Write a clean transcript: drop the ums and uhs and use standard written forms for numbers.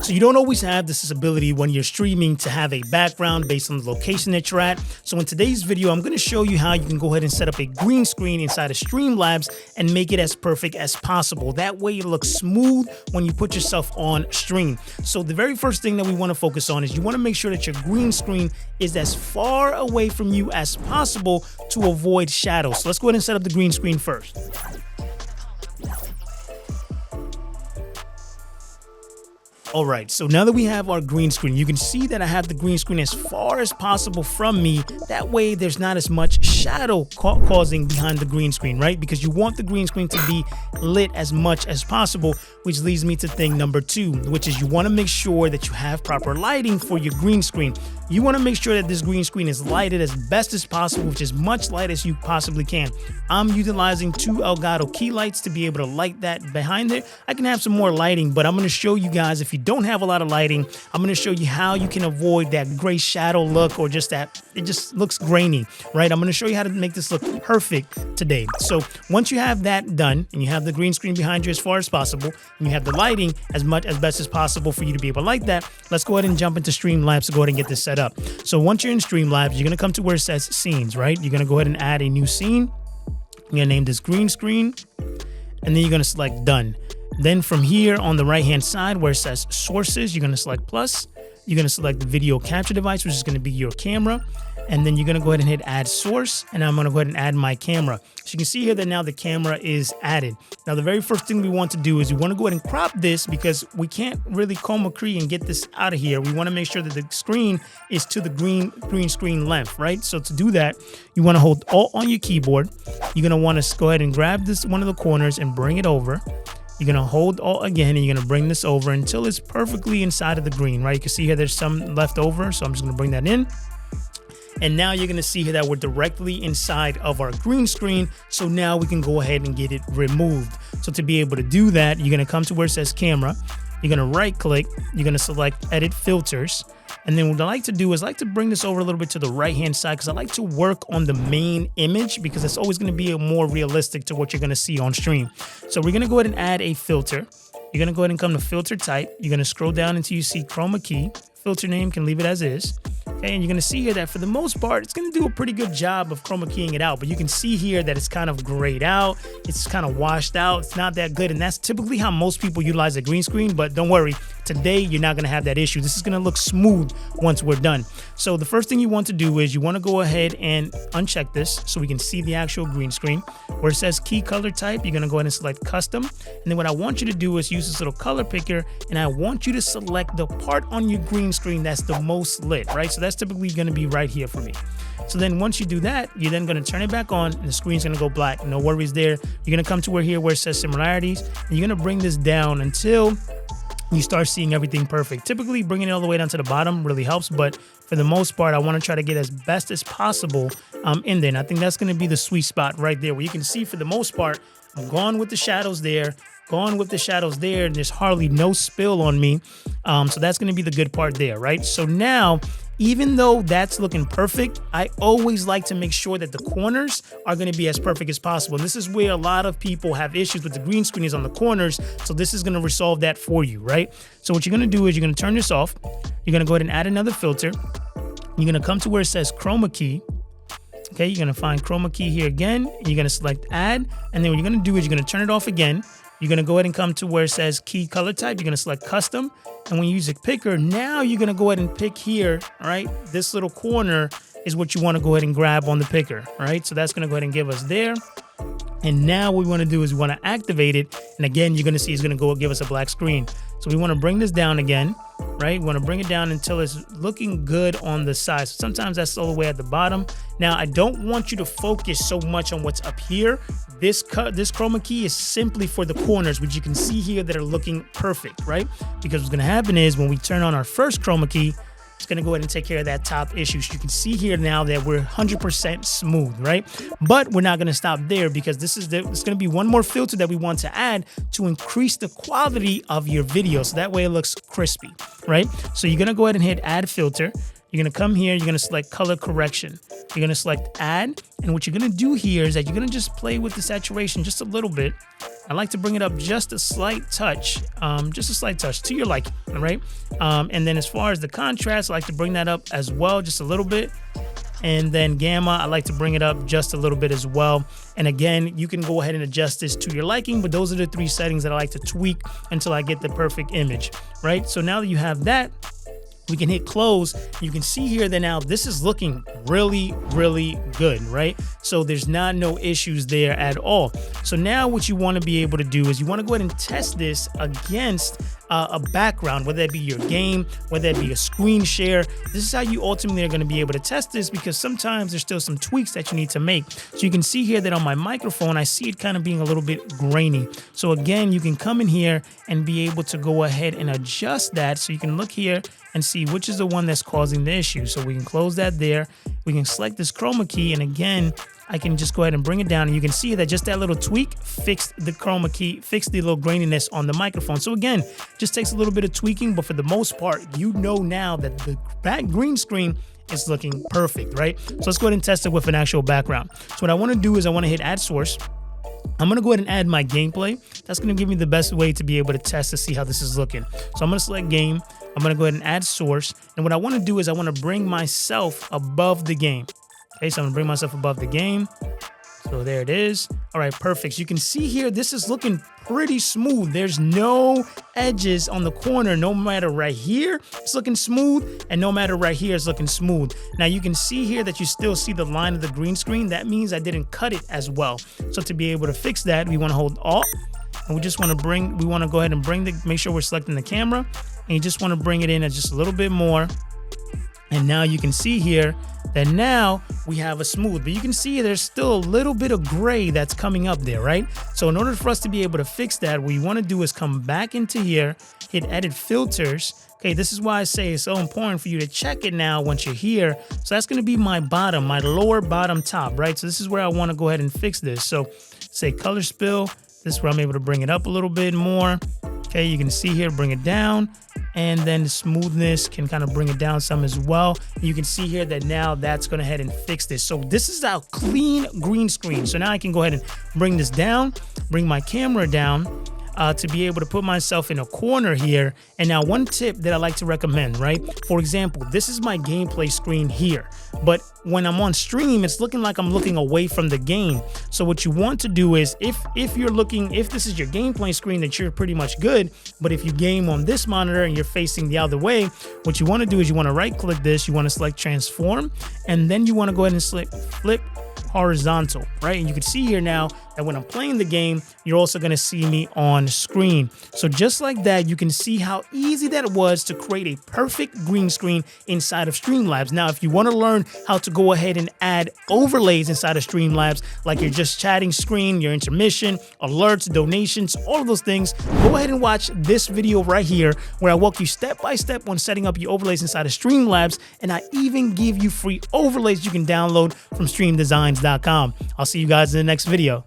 So you don't always have this ability when you're streaming to have a background based on the location that you're at. So in today's video, I'm going to show you how you can go ahead and set up a green screen inside of Streamlabs and make it as perfect as possible. That way it looks smooth when you put yourself on stream. So the very first thing that we want to focus on is you want to make sure that your green screen is as far away from you as possible to avoid shadows. So let's go ahead and set up the green screen first. All right, so now that we have our green screen, you can see that I have the green screen as far as possible from me. That way there's not as much shadow causing behind the green screen, right? Because you want the green screen to be lit as much as possible, which leads me to thing number 2, which is you want to make sure that you have proper lighting for your green screen. You want to make sure that this green screen is lighted as best as possible, which is much light as you possibly can. I'm utilizing 2 Elgato key lights to be able to light that behind there. I can have some more lighting, but I'm going to show you guys, if you don't have a lot of lighting, I'm going to show you how you can avoid that gray shadow look, or just that it just looks grainy, right? I'm going to show you how to make this look perfect today. So once you have that done and you have the green screen behind you as far as possible, and you have the lighting as best as possible for you to be able to light that, let's go ahead and jump into Streamlabs to go ahead and get this set up. So once you're in Streamlabs, you're going to come to where it says scenes, right? You're going to go ahead and add a new scene. You're going to name this green screen, and then you're going to select done. Then from here on the right hand side where it says sources, you're going to select plus. You're going to select the video capture device, which is going to be your camera. And then you're going to go ahead and hit add source. And I'm going to go ahead and add my camera. So you can see here that now the camera is added. Now, the very first thing we want to do is we want to go ahead and crop this, because we can't really chroma key and get this out of here. We want to make sure that the screen is to the green screen length, right? So to do that, you want to hold Alt on your keyboard. You're going to want to go ahead and grab this one of the corners and bring it over. You're going to hold Alt again, and you're going to bring this over until it's perfectly inside of the green, right? You can see here there's some left over, so I'm just going to bring that in. And now you're going to see here that we're directly inside of our green screen. So now we can go ahead and get it removed. So to be able to do that, you're going to come to where it says camera. You're going to right click. You're going to select edit filters. And then what I like to do is I like to bring this over a little bit to the right hand side, because I like to work on the main image, because it's always going to be more realistic to what you're going to see on stream. So we're going to go ahead and add a filter. You're going to go ahead and come to filter type. You're going to scroll down until you see chroma key. Filter name, can leave it as is. Okay, and you're going to see here that for the most part, it's going to do a pretty good job of chroma keying it out. But you can see here that it's kind of grayed out. It's kind of washed out. It's not that good. And that's typically how most people utilize a green screen. But don't worry, today you're not going to have that issue. This is going to look smooth once we're done. So the first thing you want to do is you want to go ahead and uncheck this so we can see the actual green screen. Where it says key color type, you're going to go ahead and select custom. And then what I want you to do is use this little color picker, and I want you to select the part on your green screen that's the most lit, right? So that's typically going to be right here for me. So then once you do that, you're then going to turn it back on, and the screen's going to go black. No worries there. You're going to come to where it says similarities, and you're going to bring this down until you start seeing everything perfect. Typically bringing it all the way down to the bottom really helps, but for the most part, I want to try to get as best as possible in there. And I think that's going to be the sweet spot right there, where you can see for the most part, I'm gone with the shadows there, and there's hardly no spill on me. So that's going to be the good part there, right? So now, even though that's looking perfect, I always like to make sure that the corners are going to be as perfect as possible. And this is where a lot of people have issues with the green screen, is on the corners. So this is going to resolve that for you, right? So what you're going to do is you're going to turn this off. You're going to go ahead and add another filter. You're going to come to where it says chroma key. Okay, you're going to find chroma key here again. You're going to select add. And then what you're going to do is you're going to turn it off again. You're going to go ahead and come to where it says key color type. You're going to select custom. And when you use a picker, now you're going to go ahead and pick here, all right? This little corner is what you want to go ahead and grab on the picker, all right? So that's going to go ahead and give us there. And now what we want to do is we want to activate it. And again, you're going to see it's going to go give us a black screen. So we want to bring this down again, right? We want to bring it down until it's looking good on the side. So sometimes that's all the way at the bottom. Now, I don't want you to focus so much on what's up here. This chroma key is simply for the corners, which you can see here that are looking perfect, right? Because what's going to happen is when we turn on our first chroma key, it's going to go ahead and take care of that top issue. So you can see here now that we're 100% smooth, right? But we're not going to stop there, because it's going to be one more filter that we want to add to increase the quality of your video. So that way it looks crispy, right? So you're going to go ahead and hit add filter. You're going to come here, you're going to select color correction. You're going to select add. And what you're going to do here is that you're going to just play with the saturation just a little bit. I like to bring it up just a slight touch to your liking, all right? And then as far as the contrast, I like to bring that up as well, just a little bit. And then gamma, I like to bring it up just a little bit as well. And again, you can go ahead and adjust this to your liking, but those are the 3 settings that I like to tweak until I get the perfect image, right? So now that you have that, we can hit close. You can see here that now this is looking really, really good, right? So there's no issues there at all. So now what you want to be able to do is you want to go ahead and test this against a background, whether it be your game, whether it be a screen share. This is how you ultimately are going to be able to test this, because sometimes there's still some tweaks that you need to make. So you can see here that on my microphone, I see it kind of being a little bit grainy. So again, you can come in here and be able to go ahead and adjust that. So you can look here and see which is the one that's causing the issue. So we can close that there. We can select this chroma key, and again, I can just go ahead and bring it down, and you can see that just that little tweak fixed the chroma key, fixed the little graininess on the microphone. So again, just takes a little bit of tweaking, but for the most part, you know now that the back green screen is looking perfect, right? So let's go ahead and test it with an actual background. So what I want to do is I want to hit add source. I'm going to go ahead and add my gameplay. That's going to give me the best way to be able to test to see how this is looking. So I'm going to select game. I'm going to go ahead and add source. And what I want to do is I want to bring myself above the game. Okay, so I'm gonna bring myself above the game. So there it is. All right, perfect. So you can see here, this is looking pretty smooth. There's no edges on the corner. No matter right here, it's looking smooth. And no matter right here, it's looking smooth. Now you can see here that you still see the line of the green screen. That means I didn't cut it as well. So to be able to fix that, we wanna hold Alt. And we just wanna go ahead and make sure we're selecting the camera. And you just wanna bring it in at just a little bit more. And now you can see here that now we have a smooth, but you can see there's still a little bit of gray that's coming up there, right? So in order for us to be able to fix that, what you want to do is come back into here, hit edit filters. Okay, this is why I say it's so important for you to check it now once you're here. So that's going to be my bottom, my lower bottom top, right? So this is where I want to go ahead and fix this. So say color spill. This is where I'm able to bring it up a little bit more. Okay, you can see here, bring it down. And then the smoothness can kind of bring it down some as well. You can see here that now that's going to head and fix this. So this is our clean green screen. So now I can go ahead and bring this down, bring my camera down to be able to put myself in a corner here. And now one tip that I like to recommend, right? For example, this is my gameplay screen here, but when I'm on stream, it's looking like I'm looking away from the game. So what you want to do is if this is your gameplay screen, then you're pretty much good. But if you game on this monitor and you're facing the other way, what you want to do is you want to right click this, you want to select transform, and then you want to go ahead and select flip horizontal, right? And you can see here now that when I'm playing the game, you're also going to see me on screen. So just like that, you can see how easy that it was to create a perfect green screen inside of Streamlabs. Now, if you want to learn how to go ahead and add overlays inside of Streamlabs, like your just chatting screen, your intermission, alerts, donations, all of those things, go ahead and watch this video right here where I walk you step by step on setting up your overlays inside of Streamlabs, and I even give you free overlays you can download from streamdesigns.com. I'll see you guys in the next video.